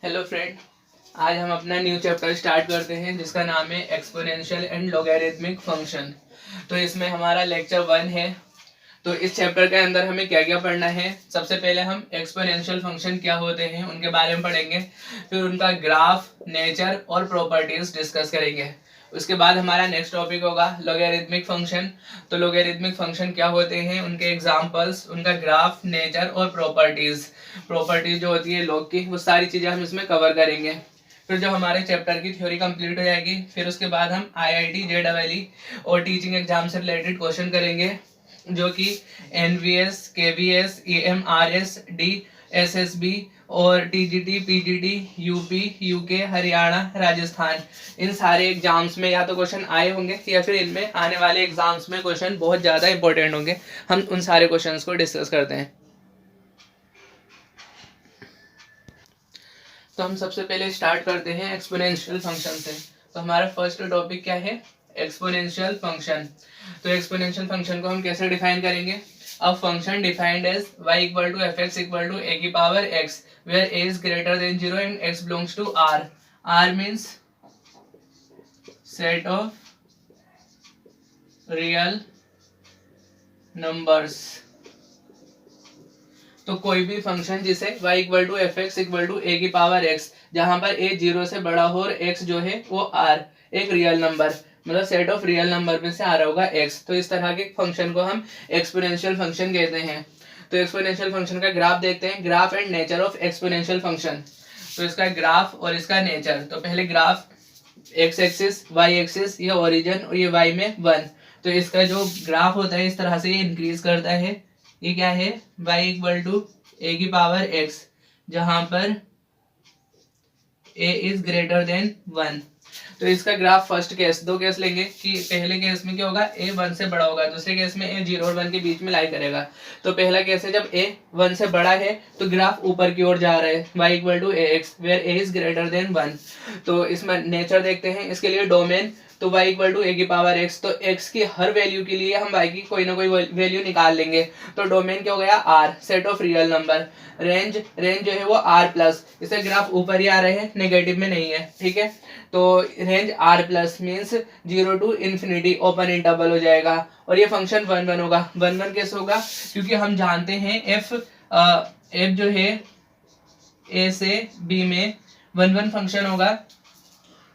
Hello friend, आज हम अपना न्यू चैप्टर स्टार्ट करते हैं जिसका नाम है एक्सपोनेंशियल एंड लॉगरिथमिक फंक्शन। तो इसमें हमारा लेक्चर 1 है। तो इस चैप्टर के अंदर हमें क्या क्या पढ़ना है, सबसे पहले हम एक्सपोनेंशियल फंक्शन क्या होते हैं उनके बारे में पढ़ेंगे, फिर उनका ग्राफ, नेचर और प्रॉपर्टीज डिस्कस करेंगे। उसके बाद हमारा नेक्स्ट टॉपिक होगा लॉगरिथमिक फंक्शन। तो लॉगरिथमिक फंक्शन क्या होते हैं, उनके एग्जांपल्स, उनका ग्राफ, नेचर और प्रॉपर्टीज। प्रॉपर्टीज जो होती है लॉग की, वो सारी चीज़ें हम इसमें कवर करेंगे। फिर जब हमारे चैप्टर की थ्योरी कंप्लीट हो जाएगी, फिर उसके बाद हम IIT JEE और टीचिंग एग्जाम से रिलेटेड क्वेश्चन करेंगे, जो कि NVS, KVS, EMRS, DSSB और TGT, PGT, UP, UK, Haryana, Rajasthan, इन सारे एग्जाम्स में या तो क्वेश्चन आए होंगे या फिर इनमें आने वाले एग्जाम्स में क्वेश्चन बहुत ज़्यादा इंपॉर्टेंट होंगे। हम उन सारे क्वेश्चंस को डिस्कस करते हैं। तो हम सबसे पहले स्टार्ट करते हैं एक्सपोनेंशियल फंक्शन से। तो हमारा फर्स्ट टॉपिक क्या है, एक्सपोनेंशियल फंक्शन। तो एक्सपोनेंशियल फंक्शन को हम कैसे डिफाइन करेंगे, a function defined as y equal to f x equal to a की power x where a is greater than 0 and x belongs to r। r means set of real numbers. तो कोई भी function जिसे y equal to f x equal to a की power x, जहां पर a 0 से बड़ा हो और x जो है वो r, एक रियल नंबर, मतलब सेट ऑफ रियल नंबर में से आ रहा होगा x, तो इस तरह के फंक्शन को हम एक्सपोनेंशियल फंक्शन कहते हैं। तो एक्सपोनेंशियल फंक्शन का ग्राफ देखते हैं, graph and nature of exponential function. तो इसका ग्राफ और इसका नेचर। तो पहले graph, x axis, y axis, ये ओरिजिन और ये y में 1। तो इसका जो ग्राफ होता है इस तरह से ये इंक्रीज करता है। ये क्या है, y इक्वल टू ए की पावर x, जहां पर a इज ग्रेटर देन 1। तो इसका ग्राफ फर्स्ट केस, दो केस लेंगे कि पहले केस में क्या होगा, a 1 से बड़ा होगा, दूसरे केस में a 0 और 1 के बीच में लाई करेगा। तो पहला केस है जब a 1 से बड़ा है तो ग्राफ ऊपर की ओर जा रहा है, y equal to ax where a is greater than 1। तो इसमें नेचर देखते हैं, इसके लिए डोमेन, तो y इक्वल टू ए की पावर x, तो x की हर वैल्यू के लिए हम y की कोई ना कोई वैल्यू निकाल लेंगे। तो डोमेन क्या हो गया, r, set of real number. Range, range जो है वो r प्लस, इसे ग्राफ ऊपर ही आ रहे हैं, नेगेटिव में नहीं है, ठीक है। तो range r plus means 0 to infinity, open interval हो जाएगा। और ये फंक्शन 1 1 होगा। 1 1 कैसे होगा, क्योंकि हम जानते हैं f जो है a से b में 1 1 फंक्शन होगा।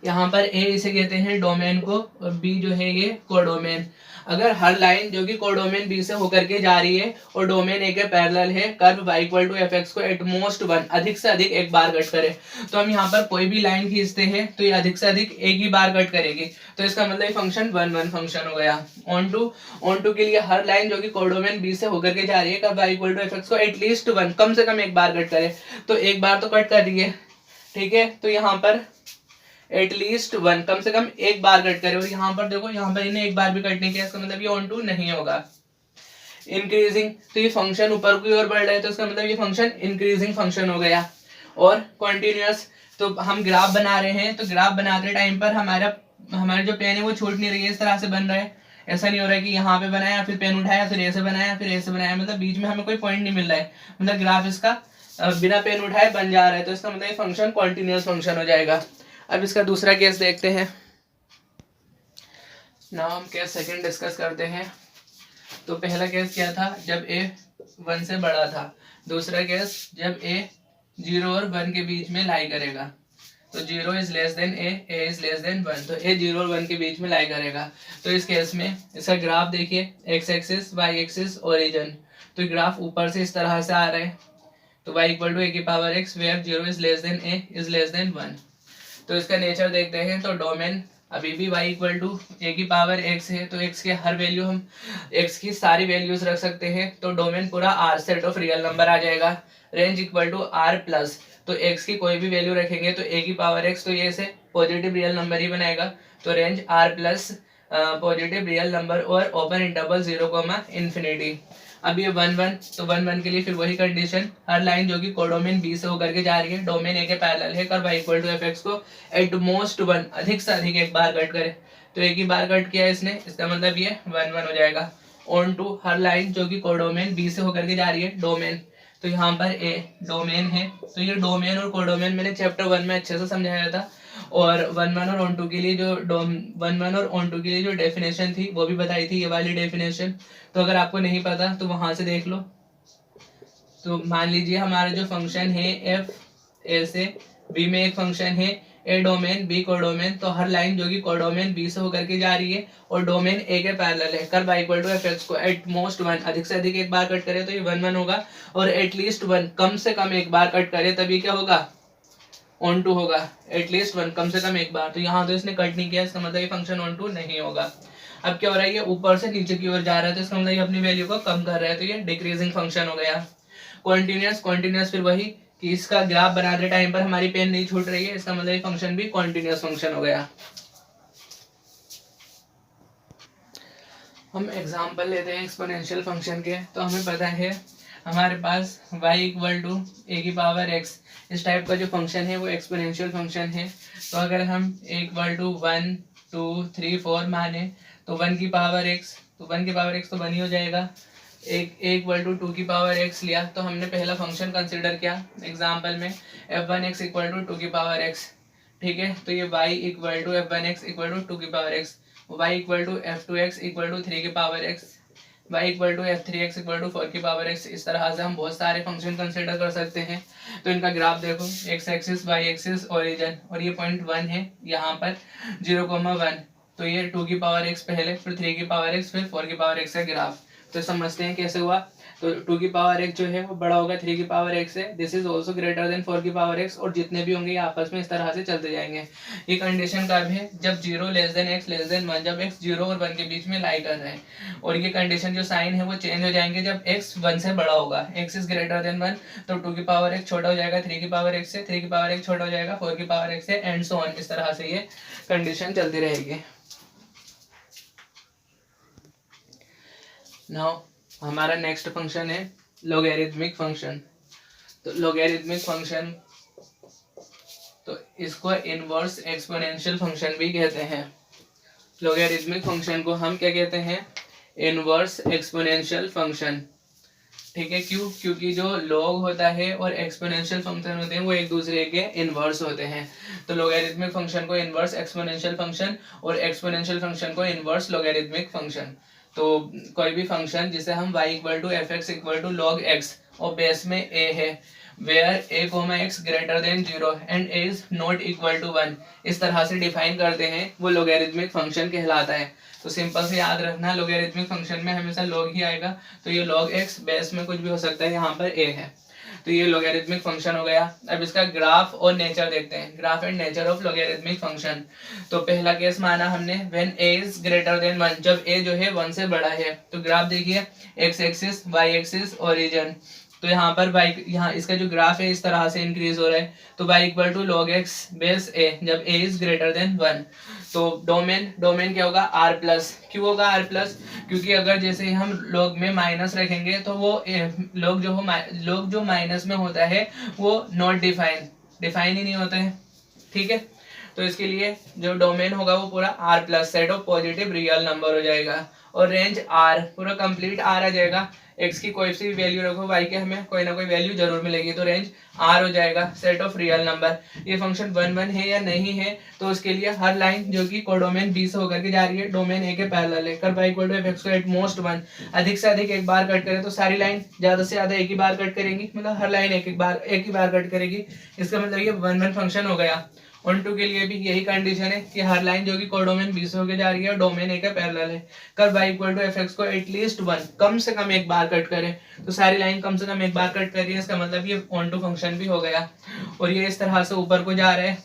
यहाँ पर a इसे कहते हैं डोमेन को और b जो है ये कोडोमेन। अगर हर लाइन जो कि कोडोमेन b से होकर के जा रही है और डोमेन a के पैरेलल है, curve y equal to f x को एट मोस्ट 1, अधिक से अधिक एक बार कट करे, तो हम यहाँ पर कोई भी लाइन खींचते हैं तो ये अधिक से अधिक एक ही बार कट करेगी। तो इसका मतलब फंक्शन 1 1 फंक्शन हो गया। ऑन टू के लिए हर लाइन जो कि कोडोमेन b से होकर के जा रही है, curve y equal to f x को एटलीस्ट 1, कम से कम एक बार कट करे, तो एक बार तो कट कर रही है, ठीक है। तो यहाँ पर एटलीस्ट 1, कम से कम एक बार कट करे, और यहाँ पर देखो, यहाँ पर इन्हें एक बार भी कट नहीं किया, इसका मतलब ये ऑन टू नहीं होगा। इंक्रीजिंग, तो ये फंक्शन ऊपर की ओर बढ़ रहा है, तो इसका मतलब ये फंक्शन इंक्रीजिंग फंक्शन हो गया। और कॉन्टिन्यूअस, तो हम ग्राफ बना रहे हैं, तो ग्राफ बनाते टाइम पर हमारा जो पेन है वो छूट नहीं रही है, इस तरह से बन रहा है। ऐसा नहीं हो रहा है कि यहाँ पे बनाया फिर पेन उठाया फिर ऐसे बनाया फिर ऐसे बनाया, मतलब बीच में हमें कोई पॉइंट नहीं मिल रहा है, मतलब ग्राफ इसका बिना पेन उठाए बन जा रहा है। तो इसका मतलब ये फंक्शन कॉन्टिन्यूअस फंक्शन हो जाएगा। अब इसका दूसरा केस देखते हैं। नाउ हम केस सेकंड डिस्कस करते हैं। तो पहला केस क्या था, जब a 1 से बड़ा था। दूसरा केस जब a 0 और 1 के बीच में लाई करेगा। तो 0 is less than a is less than 1, तो a 0 और 1 के बीच में लाई करेगा। तो इस केस में इसका ग्राफ देखिए, x axis, y axis, origin. तो ग्राफ ऊपर से इस तरह से आ रहा है, तो y इक्वल टू ए की power x where 0 is less than a is less than 1। तो इसका नेचर देखते हैं। तो डोमेन अभी भी y इक्वल टू ए की पावर x है, तो x के हर वैल्यू, हम x की सारी वैल्यूज रख सकते हैं, तो डोमेन पूरा r, set of real number आ जाएगा। Range equal to r plus, तो x की कोई भी वैल्यू रखेंगे तो a की पावर x, तो ये से पॉजिटिव रियल नंबर ही बनाएगा। तो range r plus positive real number और ओपन इंटरवल 0, इन्फिनिटी। अब ये 1 1, तो 1 1 के लिए फिर वही कंडीशन, हर लाइन जो कि कोडोमेन b से होकर के जा रही है, डोमेन a के पैरेलल है, curve y equal to f x को एट मोस्ट 1, अधिक से अधिक एक बार कट करे। तो एक ही बार कट किया इसने, इसका मतलब ये 1 1 हो जाएगा। ऑन टू, हर लाइन जो कि कोडोमेन b से होकर के जा रही है, डोमेन, तो यहाँ पर ए डोमेन है, तो ये डोमेन और कोडोमेन मैंने चैप्टर 1 में अच्छे से समझाया था, और 1 और ऑन 2 के लिए जो 1 और ऑन 2 के लिए जो डेफिनेशन थी वो भी बताई थी, ये वाली डेफिनेशन। तो अगर आपको नहीं पता तो वहां से देख लो। तो मान लीजिए हमारा जो फंक्शन है एफ ए से बी में एक फंक्शन है ए डोमेन बी कोडोमेन, तो हर लाइन जो कि कोडोमेन बी से होकर के जा रही है और डोमेन ए के पैरेलल है, कर बाई इक्वल टू एफ एक्स को एट मोस्ट 1 अधिक से अधिक एक बार कट करे तो ये 1 होगा, और एटलीस्ट 1 कम से कम एक बार कट करे तभी क्या होगा, ऑन 2 होगा। एटलीस्ट 1 कम से कम एक बार, तो यहाँ तो इसने कट नहीं किया, इसका मतलब ये फंक्शन ऑन 2 नहीं होगा। अब क्या हो रहा है, ये ऊपर से नीचे की ओर जा रहा है, तो इसका मतलब ये अपनी वैल्यू को कम कर रहा है, तो ये डिक्रीजिंग फंक्शन हो गया। कॉन्टिन्यूस, कॉन्टिन्यूस फिर वही कि इसका ग्राफ बनाते टाइम पर हमारी पेन नहीं छूट रही है, इसका मतलब ये फंक्शन भी कॉन्टिन्यूस फंक्शन हो गया। हम एग्जांपल लेते हैं एक्सपोनेंशियल फंक्शन के। तो हमें पता है हमारे पास y इक्वल टू ए की पावर x, इस टाइप का जो फंक्शन है वो एक्सपोनेंशियल फंक्शन है। तो अगर हम a इक्वल टू 1 2 3 4 माने तो 1 की पावर x, तो 1 की पावर x तो 1 ही हो जाएगा। एक a इक्वल टू 2 की पावर x लिया, तो हमने पहला फंक्शन कंसिडर किया एग्जाम्पल में f1x इक्वल टू 2 की पावर x, ठीक है। तो ये y equal to f1x equal to 2 की power x, y equal to f2x equal to 3 की power x, y equal to f3x equal to 4 की पावर x। इस तरह से हम बहुत सारे फंक्शन कंसिडर कर सकते हैं। तो इनका ग्राफ देखो, x axis y axis origin, और ये पॉइंट 1 है यहाँ पर 0,1, तो ये 2 की पावर x पहले, फिर 3 की पावर x, फिर 4 की पावर x का ग्राफ। तो समझते हैं कैसे हुआ। तो 2 की पावर x जो है वो बड़ा होगा 3 की पावर x से, this is also greater than 4 की पावर x, और जितने भी होंगे ये आपस में इस तरह से चलते जाएंगे। ये कंडीशन कब है, जब 0 less than x less than 1, जब x 0 और 1 के बीच में लाई कर रहे हैं। और ये कंडीशन जो साइन है वो चेंज हो जाएंगे जब x 1 से बड़ा होगा, x इज ग्रेटर देन 1, तो 2 की पावर x छोटा हो जाएगा 3 की पावर x से, 3 की पावर x छोटा हो जाएगा 4 की पावर x से, एंड सो ऑन। इस तरह से ये कंडीशन चलती रहेगी। नाउ हमारा नेक्स्ट फंक्शन है लॉगरिथमिक फंक्शन। तो लॉगरिथमिक फंक्शन, तो इसको इनवर्स एक्सपोनेंशियल फंक्शन भी कहते हैं। लॉगरिथमिक फंक्शन को हम क्या कहते हैं, इनवर्स एक्सपोनेंशियल फंक्शन, ठीक है। क्यों, क्योंकि जो लॉग होता है और एक्सपोनेंशियल फंक्शन होते हैं वो एक दूसरे के इनवर्स होते हैं। तो लॉगरिथमिक फंक्शन को इनवर्स एक्सपोनेंशियल फंक्शन और एक्सपोनेंशियल फंक्शन को इनवर्स लॉगरिथमिक फंक्शन। तो कोई भी फंक्शन जिसे हम y equal to f x equal to log x और बेस में a है, where a comma x greater than 0 and a is not equal to 1, इस तरह से डिफाइन करते हैं, वो लॉगरिथमिक फंक्शन कहलाता है। तो सिंपल से याद रखना, लॉगरिथमिक फंक्शन में हमेशा लॉग ही आएगा, तो ये लॉग x बेस में कुछ भी हो सकता है, यहाँ पर a है। तो ये लॉगरिथमिक फंक्शन हो गया। अब इसका ग्राफ और नेचर देखते हैं, graph and nature of logarithmic function. तो पहला केस माना हमने when a is greater than 1, जब a जो है 1 से बड़ा है। तो ग्राफ देखिए, x axis y axis origin, तो यहाँ पर y, यहाँ इसका जो ग्राफ है इस तरह से इंक्रीज हो रहा है। तो y equal to log x base a, जब a इज ग्रेटर देन 1। तो डोमेन, डोमेन क्या होगा, r प्लस। क्यों होगा r प्लस, क्योंकि अगर जैसे हम लॉग में माइनस रखेंगे तो वो लॉग जो माइनस में होता है वो नॉट डिफाइन ही नहीं होता है, ठीक है। तो इसके लिए जो डोमेन होगा वो पूरा r plus, set of positive real number हो जाएगा, और रेंज r पूरा कंप्लीट r आ जाएगा। x की कोई सी वैल्यू रखो, y के हमें कोई ना कोई वैल्यू जरूर मिलेगी, तो रेंज r हो जाएगा, सेट ऑफ रियल नंबर। ये फंक्शन 1 1 है या नहीं है, तो उसके लिए हर लाइन जो कि कोडोमेन b से होकर के जा रही है डोमेन a के पैरेलल है, कर y इक्वल टू f(x) को एट मोस्ट 1 अधिक से अधिक एक बार कट करें, तो सारी लाइन ज्यादा से ज्यादा एक ही बार कट करेंगी, मतलब हर लाइन एक ही बार कट करेगी। इसका मतलब ये 1 1 फंक्शन हो गया। ऑन 2 के लिए भी यही कंडीशन है कि हर लाइन जो कि कोडोमेन बी से होकर जा रही है डोमेन ए के पैरेलल है, कर y equal to f x को एटलीस्ट 1 कम से कम एक बार कट करे, तो सारी लाइन कम से कम एक बार कट कर रही है, इसका मतलब ये ऑन 2 फंक्शन भी हो गया। और ये इस तरह से ऊपर को जा रहा है,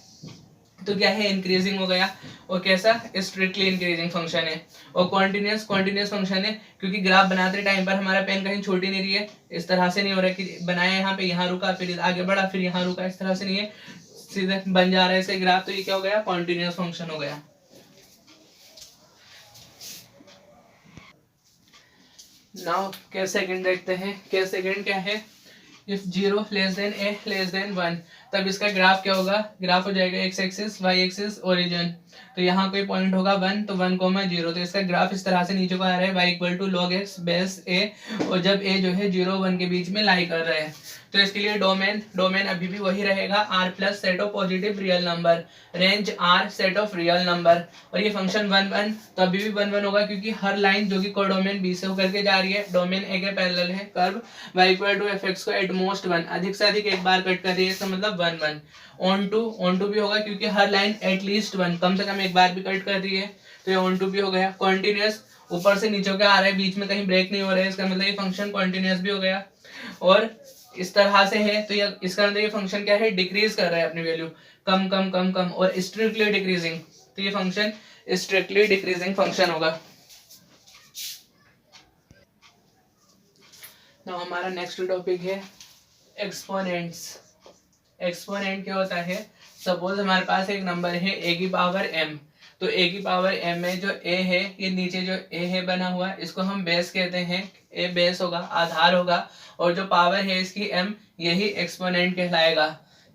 तो क्या है, इंक्रीजिंग हो गया। और कैसा, स्ट्रिक्टली इंक्रीजिंग फंक्शन है। और कॉन्टिन्यूस फंक्शन है, क्योंकि ग्राफ बनाते टाइम पर हमारा पेन कहीं छोटी नहीं रही है, इस तरह से नहीं हो रहा है कि बनाया यहाँ पे, यहाँ रुका, फिर आगे बढ़ा, फिर यहाँ रुका, इस तरह से नहीं है, सीधे बन जा रहा है इसका ग्राफ। तो ये क्या हो गया, कॉन्टिन्यूस फंक्शन हो गया। नाउ केस सेकंड देखते हैं। केस सेकंड क्या है, if 0 less than a less than 1, तब इसका ग्राफ क्या होगा, ग्राफ हो जाएगा x axis y axis origin. तो यहाँ कोई पॉइंट होगा 1, तो 1 0, तो इसका ग्राफ इस तरह से नीचे को आ रहा है, y equal to log x base a, और जब a जो है 0 1 के बीच में लाई कर रहा है। तो इसके लिए डोमेन अभी भी वही रहेगा R plus set of positive real number, range R set of real number, और ये फंक्शन 1 1 तो अभी भी 1 1 होगा क्योंकि हर लाइन जो कि कोडोमेन बी से होकर के जा रही है, डोमेन ए के पैरेलल है, curve y equal to f x को एट मोस्ट 1 अधिक से अधिक एक बार कट कर रही है, इसका मतलब 1 1। ऑन टू भी होगा क्योंकि हर लाइन एटलीस्ट 1 कम से कम एक बार भी कट कर रही है, तो ये ऑन टू भी हो गया। कॉन्टिन्यूस ऊपर से नीचे के आ रहा है, बीच में कहीं ब्रेक नहीं हो रहा है, इसका मतलब ये फंक्शन कॉन्टिन्यूस भी हो गया। और इस तरह से है तो ये इसका मतलब ये फंक्शन क्या है, डिक्रीज कर रहा है अपनी वैल्यू, कम कम कम कम और स्ट्रिक्टली डिक्रीजिंग, तो ये फंक्शन स्ट्रिक्टली डिक्रीजिंग फंक्शन होगा। तो हमारा नेक्स्ट टॉपिक है एक्सपोनेंट्स। एक्सपोनेंट क्या होता है, सपोज हमारे पास एक नंबर है a की पावर m, तो a की पावर m में जो a है, ये नीचे जो a है बना हुआ, इसको हम बेस कहते हैं, a बेस होगा, आधार होगा, और जो पावर है इसकी m, यही एक्सपोनेंट कहलाएगा।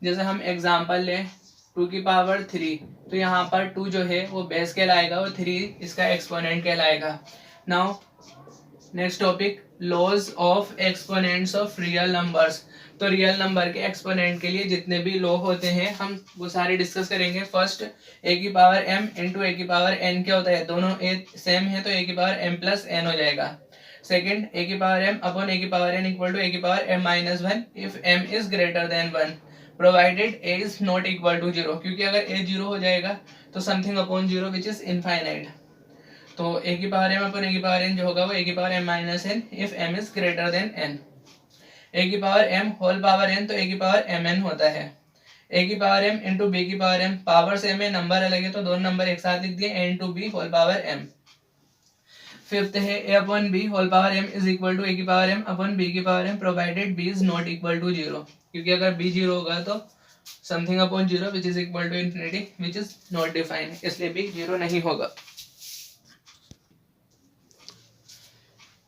जैसे हम एग्जांपल लें 2 की पावर 3, तो यहाँ पर 2 जो है वो बेस कहलाएगा और 3 इसका एक्सपोनेंट कहलाएगा। Now next topic, laws of exponents of real numbers. तो रियल नंबर के एक्सपोनेंट के लिए जितने भी लॉ होते हैं हम वो सारे डिस्कस करेंगे। फर्स्ट, a की पावर m इंटू a की पावर n क्या होता है, दोनों a सेम है तो a की पावर m प्लस n हो जाएगा। सेकंड, a की पावर m अपॉन a की power n equal to a की power m minus 1 if m is greater than 1 provided a is not equal to 0, क्योंकि अगर a 0 हो जाएगा तो something upon 0 which is infinite. तो a की पावर m अपॉन a की पावर n जो होगा वो a की power m minus n if m is greater than n। a की power m whole power n तो a की पावर mn होता है। a की पावर m इंटू b की पावर m, पावर सेम है नंबर अलग है तो दोनों नंबर एक साथ लिख दिए, a into b whole power m। Fifth है a upon b whole power m is equal to a की पावर m अपॉन b की power m provided b is not equal to 0, क्योंकि अगर b 0 होगा तो something upon 0 which is equal to infinity which is not defined, इसलिए b 0 नहीं होगा।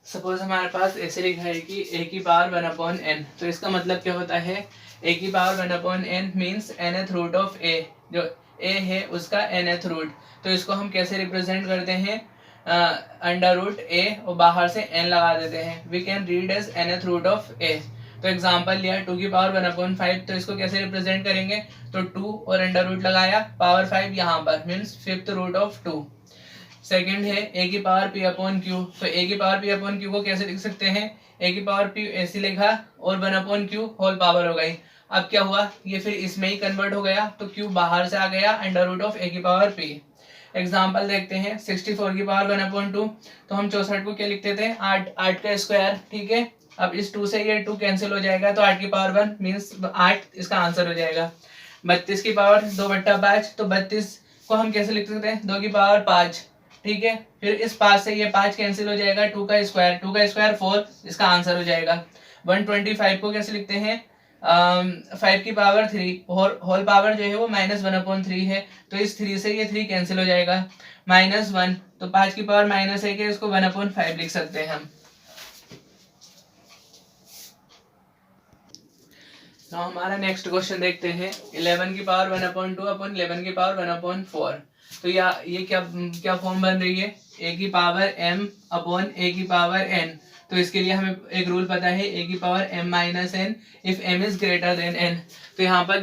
Suppose हमारे पास ऐसे लिखा है कि a की पावर 1 अपॉन n, तो इसका मतलब क्या होता है, a की power 1 upon n means nth root of a, जो a है उसका nth रूट। तो इसको हम कैसे रिप्रेजेंट करते हैं, अंडर रूट a और बाहर से n लगा देते हैं, we can read as nth root of a। तो एग्जांपल लिया 2 की पावर 1 अपॉन 5, तो इसको कैसे रिप्रेजेंट करेंगे, तो 2 और अंडर रूट लगाया, पावर 5 यहाँ पर means fifth root of 2। Second है a की पावर p अपॉन q, तो a की पावर p अपॉन q को कैसे लिख सकते हैं, a की पावर p ऐसे लिखा और 1 अपॉन q होल पावर हो गई। अब क्या हुआ, ये फिर इसमें ही कन्वर्ट हो गया, तो q बाहर से आ गया अंडर रूट ऑफ a की पावर p। एग्जाम्पल देखते हैं 64 की पावर 1 अपॉन 2, तो हम 64 को क्या लिखते थे, 8 का स्क्वायर, ठीक है। अब इस 2 से ये 2 कैंसिल हो जाएगा तो 8 की पावर 1 मीन्स 8 इसका आंसर हो जाएगा। 32 की पावर 2/5, तो 32 को हम कैसे लिख सकते हैं, 2 की पावर 5, ठीक है। फिर इस 5 से ये 5 कैंसिल हो जाएगा, 2 का स्क्वायर 4 इसका आंसर हो जाएगा। 125 को कैसे लिखते हैं, 5 की पावर 3 और होल पावर जो है वो -1/3 है, तो इस 3 से ये 3 कैंसिल हो जाएगा, -1, तो 5 की पावर -1 है, इसको 1/5 लिख सकते हैं हम। तो हमारा नेक्स्ट क्वेश्चन देखते हैं 11 की पावर 1/2 अपॉन 11 की पावर 1/4। तो ये क्या फॉर्म बन रही है, a की पावर m अपॉन a की पावर n। तो इसके लिए हमें एक रूल पता है, a की power m minus n if m is greater than n। तो यहाँ पर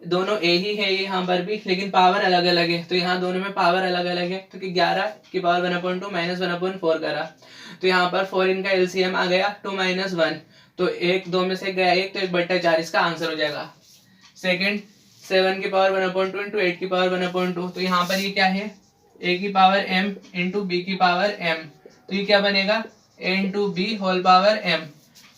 दोनों a ही है यहाँ पर भी, लेकिन पावर अलग अलग है, तो यहाँ दोनों में पावर अलग अलग है, तो 11 की पावर 1/2 माइनस 1/4 करा, तो यहाँ पर 4 इनका एलसीएम आ गया 2 - 1, तो 1 2 में से गया 1, तो 1/4 इसका आंसर हो जाएगा। सेकंड, 7 की पावर 1/2 इंटू 8 की पावर 1/2, तो यहाँ पर ये क्या है, a की पावर m इंटू b की पावर m, तो ये क्या बनेगा, a into b whole power m।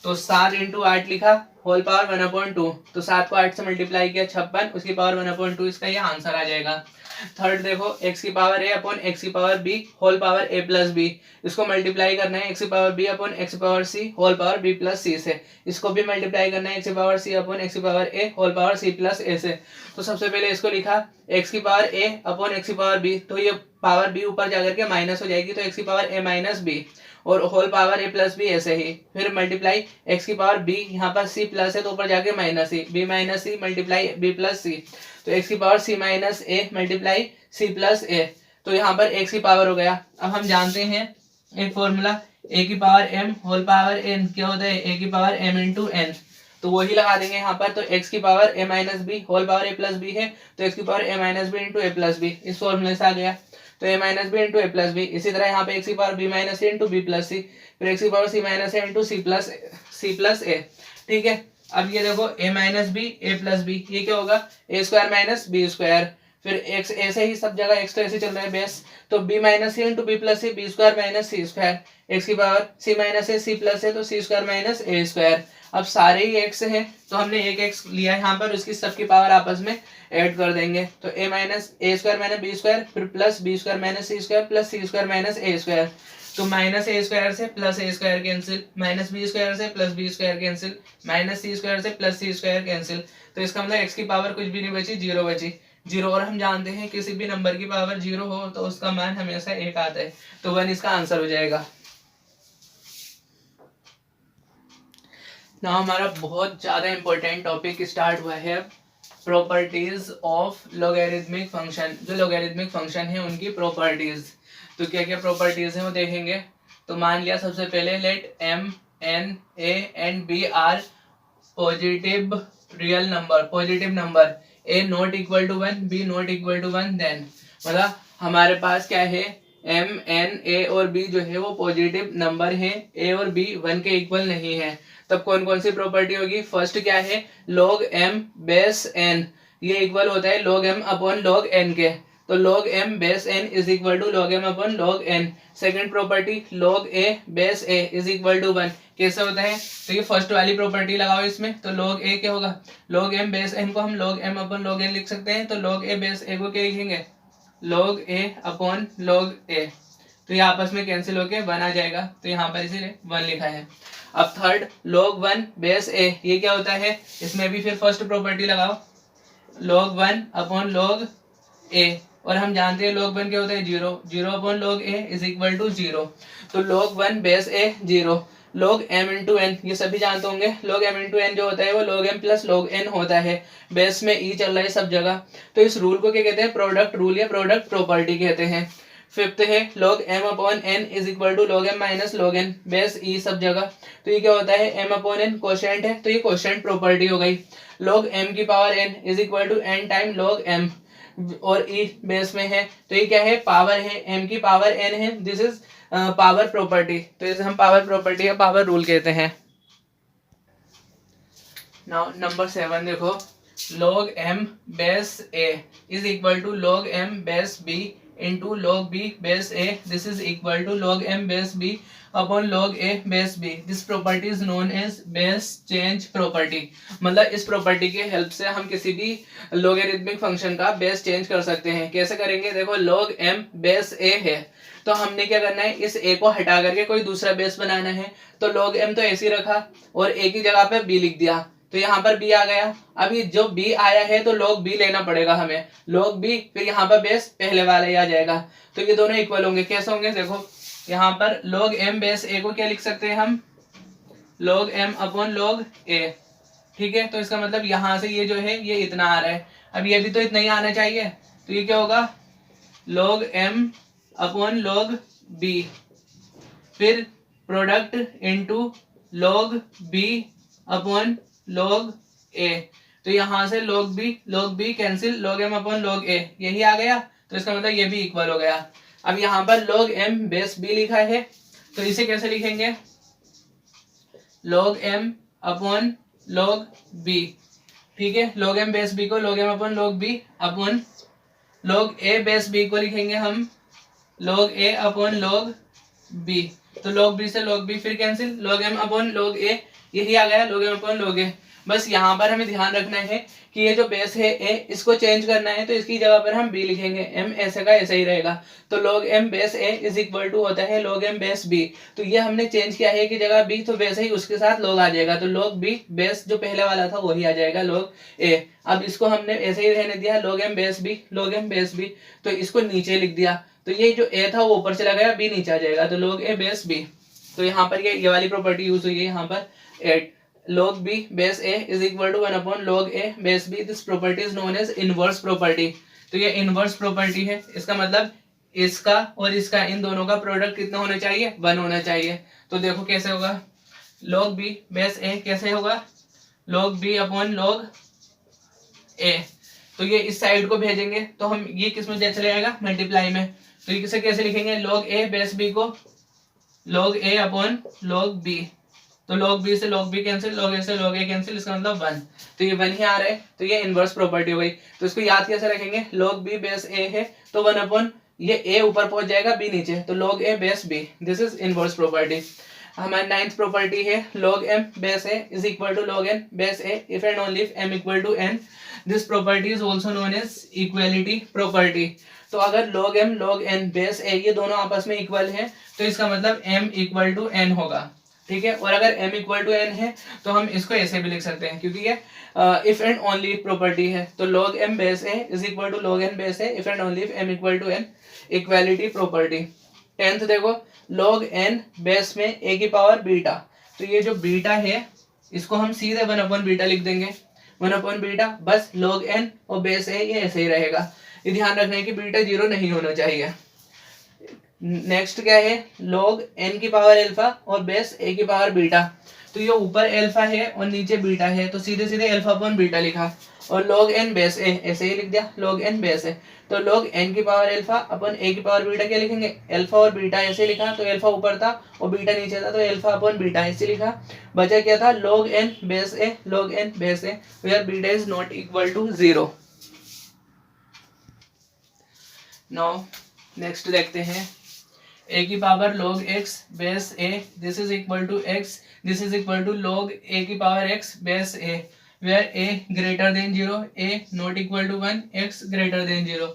तो 7 इंटू 8 लिखा होल पावर 1/2, तो 7 को 8 से मल्टीप्लाई किया 56, उसकी पावर 1/2, इसका ये आंसर आ जाएगा। थर्ड देखो, x की पावर a अपॉन x की power b whole power a plus b, इसको मल्टीप्लाई करना है x की पावर b अपॉन x की power c whole power b plus c से, इसको भी मल्टीप्लाई करना है x की पावर c अपॉन x की power a whole power c plus a से। तो सबसे पहले इसको लिखा x की पावर a अपॉन x की पावर b, तो ये पावर b ऊपर जाकर के माइनस हो जाएगी, तो x की पावर a माइनस b और whole power a plus b ऐसे ही, फिर मल्टीप्लाई x की पावर b, यहाँ पर c प्लस है तो ऊपर जाके minus c, b minus c multiply b plus c, तो x की power c minus a multiply c plus a, तो यहाँ पर x की पावर हो गया। अब हम जानते हैं एक फॉर्मूला, a की power m whole power n क्या होता है, a की पावर m इंटू n, तो वही लगा देंगे यहाँ पर। तो x की power a minus b whole power a plus b है, तो x की power a minus b into a plus b इस फॉर्मूले से आ गया। तो a minus b into a plus b, इसी तरह यहाँ पे x की power b minus a into b plus c, फिर x की power c minus a into c plus a. ठीक है, अब ये देखो a minus B A plus B, ये क्या होगा ए स्क्वायर माइनस बी स्क्वायर, फिर x ऐसे ही सब जगह x तो ऐसे चल रहा है बेस, तो b माइनस सी इंटू बी प्लस सी, B square minus c square, x की पावर c माइनस ए सी प्लस है तो सी स्क्वायर माइनस ए स्क्वायर। अब सारे ही x हैं तो हमने एक x लिया है यहाँ पर, उसकी सबकी पावर आपस में ऐड कर देंगे। तो a minus a square minus b square, फिर plus b square minus c square plus c square minus a square. तो माइनस ए स्क्वायर से plus a square cancel, minus b square से plus b square cancel, minus c square से plus c square cancel. तो इसका मतलब x की power कुछ भी नहीं बची, जीरो बची, जीरो। और हम जानते हैं किसी भी नंबर की पावर जीरो हो तो उसका मान हमेशा एक आता है, तो 1 इसका आंसर हो जाएगा। ना हमारा बहुत ज्यादा इंपॉर्टेंट टॉपिक स्टार्ट हुआ है, प्रॉपर्टीज ऑफ लॉगरिथमिक फंक्शन। जो लॉगरिथमिक फंक्शन है उनकी प्रॉपर्टीज, तो क्या क्या प्रॉपर्टीज है वो देखेंगे। तो मान लिया सबसे पहले let m n a and b are positive real number, positive number, a not equal to 1 b not equal to 1, then मतलब हमारे पास क्या है m n a और b जो है वो पॉजिटिव नंबर है, a और b 1 के इक्वल नहीं है। तब कौन कौन सी प्रॉपर्टी होगी, फर्स्ट क्या है log m बेस n, ये इक्वल होता है log m upon log n के, तो log m base n is equal to log m upon log n। Second property log a base a is equal to 1, कैसे होता है, तो ये फर्स्ट वाली प्रॉपर्टी लगाओ इसमें, तो log a क्या होगा, log m बेस n को हम log m upon log n लिख सकते हैं, तो log a बेस a को क्या लिखेंगे, log a upon log a, तो ये आपस में कैंसिल होके 1 आ जाएगा, तो यहाँ पर इसीलिए 1 लिखा है। अब थर्ड log 1 बेस a, ये क्या होता है, इसमें भी फिर फर्स्ट प्रॉपर्टी लगाओ, log 1 अपॉन log a, और हम जानते हैं log 1 क्या होता है, zero, zero upon log a is equal to zero, तो log 1 base a zero, log m into n, ये सभी जानते होंगे, log m इंटू एन जो होता है वो log m plus log n होता है, बेस में e चल रहा है सब जगह, तो इस रूल को क्या कहते हैं, प्रोडक्ट रूल या प्रोडक्ट प्रॉपर्टी कहते हैं। फिफ्थ है log m upon n is equal to log m minus log n, base e सब जगह, तो ये क्या होता है m अपॉन n कोशेंट है, तो ये कोशेंट प्रॉपर्टी हो गई। log m की power n is equal to n time log m, और e बेस में है तो ये क्या है, पावर है, m की पावर n है, दिस इज पावर प्रॉपर्टी, तो इसे हम पावर प्रॉपर्टी या पावर रूल कहते हैं। नाउ नंबर 7 देखो, log m base a is equal to log m base b into log b base a, this is equal to log m base b upon log a base b, this property is known as base change property. मतलब इस property के help से हम किसी भी logarithmic function का base change कर सकते हैं। कैसे करेंगे, देखो log m बेस a है, तो हमने क्या करना है, इस a को हटा करके कोई दूसरा बेस बनाना है, तो log m तो ऐसे ही रखा और a की जगह पे b लिख दिया, तो यहाँ पर b आ गया। अभी जो b आया है तो log b लेना पड़ेगा हमें, log b, फिर यहाँ पर बेस पहले वाला ही आ जाएगा, तो ये दोनों इक्वल होंगे। कैसे होंगे, देखो यहाँ पर log m बेस a को क्या लिख सकते हैं हम, log m upon log a, ठीक है, तो इसका मतलब यहाँ से ये जो है ये इतना आ रहा है, अब ये भी तो इतना ही आना चाहिए, तो ये क्या होगा log m upon log b, फिर product into log b upon log a, तो यहाँ से log b cancel, log m upon log a यही आ गया, तो इसका मतलब ये भी इक्वल हो गया। अब यहाँ पर log m बेस b लिखा है, तो इसे कैसे लिखेंगे, log m upon log b, ठीक है, log m बेस b को log m upon log b upon log a base b को लिखेंगे हम log a upon log b, तो log b से log b फिर cancel, log m upon log a यही आ गया, log m upon log a। बस यहाँ पर हमें ध्यान रखना है कि ये जो बेस है a, इसको चेंज करना है, तो इसकी जगह पर हम b लिखेंगे, m ऐसे का ऐसा ही रहेगा, तो log m base a is equal to होता है log m बेस b, तो ये हमने चेंज किया है कि जगह b, तो वैसे ही उसके साथ log आ जाएगा, तो log b बेस जो पहले वाला था वही आ जाएगा log a। अब इसको हमने ऐसे ही रहने दिया log m base b, log m base b, तो इसको नीचे लिख दिया, तो ये जो a था वो ऊपर चला गया, b नीचे आ जाएगा, तो log a बेस b, तो यहाँ पर ये वाली प्रॉपर्टी यूज हुई है यहाँ पर 8, log b base a is equal to 1 upon log a base b, this property is known as inverse property, तो ये इनवर्स प्रॉपर्टी है, इसका मतलब इसका और इसका इन दोनों का प्रोडक्ट कितना होना चाहिए, 1 होना चाहिए। तो देखो कैसे होगा, log b बेस a कैसे होगा, log b upon log a। तो ये इस साइड को भेजेंगे तो हम ये किस में चले जाएगा, मल्टीप्लाई में। तो ये किसे कैसे लिखेंगे, log a बेस b को log a upon log b। तो log b से log b cancel, log a से log a कैंसिल, इसका मतलब 1। तो ये 1 ही आ रहा है, तो ये इनवर्स प्रॉपर्टी हो गई। तो इसको याद कैसे रखेंगे, log b बेस a है तो 1 अपॉन ये a ऊपर पहुंच जाएगा, b नीचे, तो log a base b। This is inverse property. हमारी 9th प्रॉपर्टी है log m base a is equal to log n base a if and only if m equal to n। This property is also known as equality property. तो अगर log m log n base a ये दोनों आपस में equal है तो इसका मतलब m इक्वल टू n होगा, ठीक है। और अगर m इक्वल टू n है तो हम इसको ऐसे भी लिख सकते हैं, क्योंकि ये इफ एंड ओनली प्रॉपर्टी है। तो log m base a is equal to log n base a if and only if m equal to n, equality property. 10th देखो, log n बेस में a की पावर बीटा। तो ये जो beta है इसको हम सीधे 1 अपॉन बीटा लिख देंगे, 1 अपॉन बीटा, बस log n और बेस a ये ऐसे ही रहेगा। ये ध्यान रखना है कि बीटा 0 नहीं होना चाहिए। नेक्स्ट क्या है, log n की पावर अल्फा और बेस a की पावर बीटा। तो ये ऊपर अल्फा है और नीचे बीटा है, तो सीधे सीधे अल्फा अपॉन बीटा लिखा, और log n बेस a ऐसे ही लिख दिया, log n बेस a। तो log n की पावर अल्फा अपन a की पावर बीटा क्या लिखेंगे, अल्फा और बीटा ऐसे लिखा, तो अल्फा ऊपर था और बीटा नीचे था, तो अल्फा अपॉन बीटा ऐसे लिखा। बचा क्या था, log n base a, log n base a, where beta is not equal to 0। Now next देखते हैं, a की power log x base a, this is equal to x, this is equal to log a की power x base a, where a greater than 0, a not equal to 1, x greater than 0।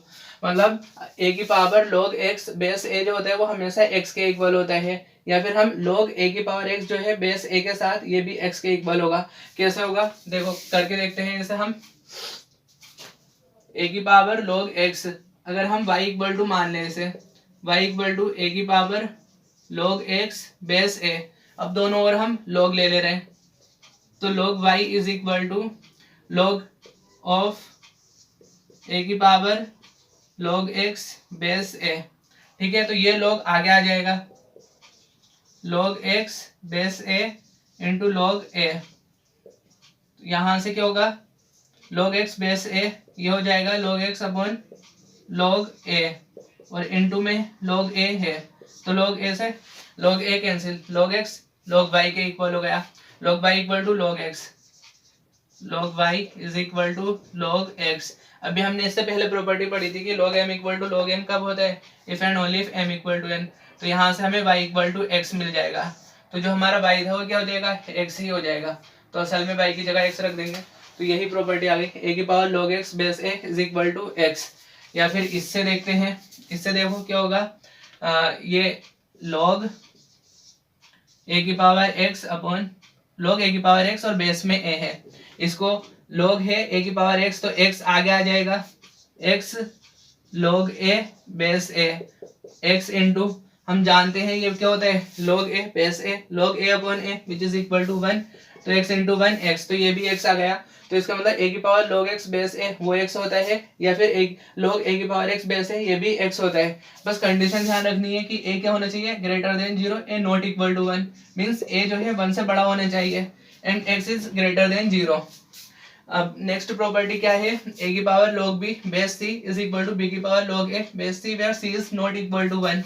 मतलब a की power log x base a जो होता है वो हमेशा x के equal होता है, या फिर हम log a की पावर x जो है बेस a के साथ ये भी x के इक्वल होगा। कैसे होगा देखो करके देखते हैं। जैसे हम a की पावर log x, अगर हम y इक्वल टू मान लें इसे, y इक्वल टू a की power log x base a, अब दोनों ओर हम log ले रहे हैं, तो log y is equal to log of a की power log x base a, ठीक है। तो ये log आगे आ जाएगा, log x base a into log a। यहां से क्या होगा, log x बेस a ये हो जाएगा log x upon log a, और इनटू में log a है, तो log a से log a cancel, log x log y के इक्वल हो गया, log y equal to log x, log y is equal to log x। अभी हमने इससे पहले प्रॉपर्टी पढ़ी थी कि log m equal to log n कब होता है, if and only if m equal to n। तो यहाँ से हमें y इक्वल टू x मिल जाएगा, तो जो हमारा y था वो क्या हो जाएगा, x ही हो जाएगा। तो असल में y की जगह x रख देंगे, तो यही प्रॉपर्टी आ गई, a की power log x base a is equal to x। या फिर इससे देखते हैं, इससे देखो क्या होगा, ये log a की power x upon log a की पावर x और बेस में a है, इसको log है a की पावर x, तो x आगे आ जाएगा, x log a base a, x into हम जानते हैं ये क्या होता है, log a base a, log a upon a which is equal to 1, तो x इंटू 1 x, तो ये भी x आ गया। तो इसका मतलब a की power log x base a वो x होता है, या फिर log a की पावर x बेस a ये भी x होता है। बस कंडीशन ध्यान रखनी है कि a क्या होना चाहिए, greater than 0, a not equal to 1, means a जो है 1 से बड़ा होना चाहिए, and x is greater than 0। अब नेक्स्ट प्रॉपर्टी क्या है, a की power log b base c is equal to b की power log a base c, where c is not equal to 1।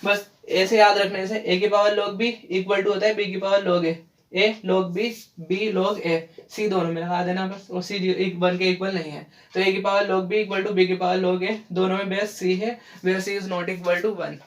बस ऐसे याद रखने से a की power log b equal to होता है b की power log a log b, b log a, c दोनों में लगा देना बस, और c 1 के इक्वल नहीं है। तो a की power log b equal to b की पावर log a, दोनों में बेस c है, where c is not equal to 1।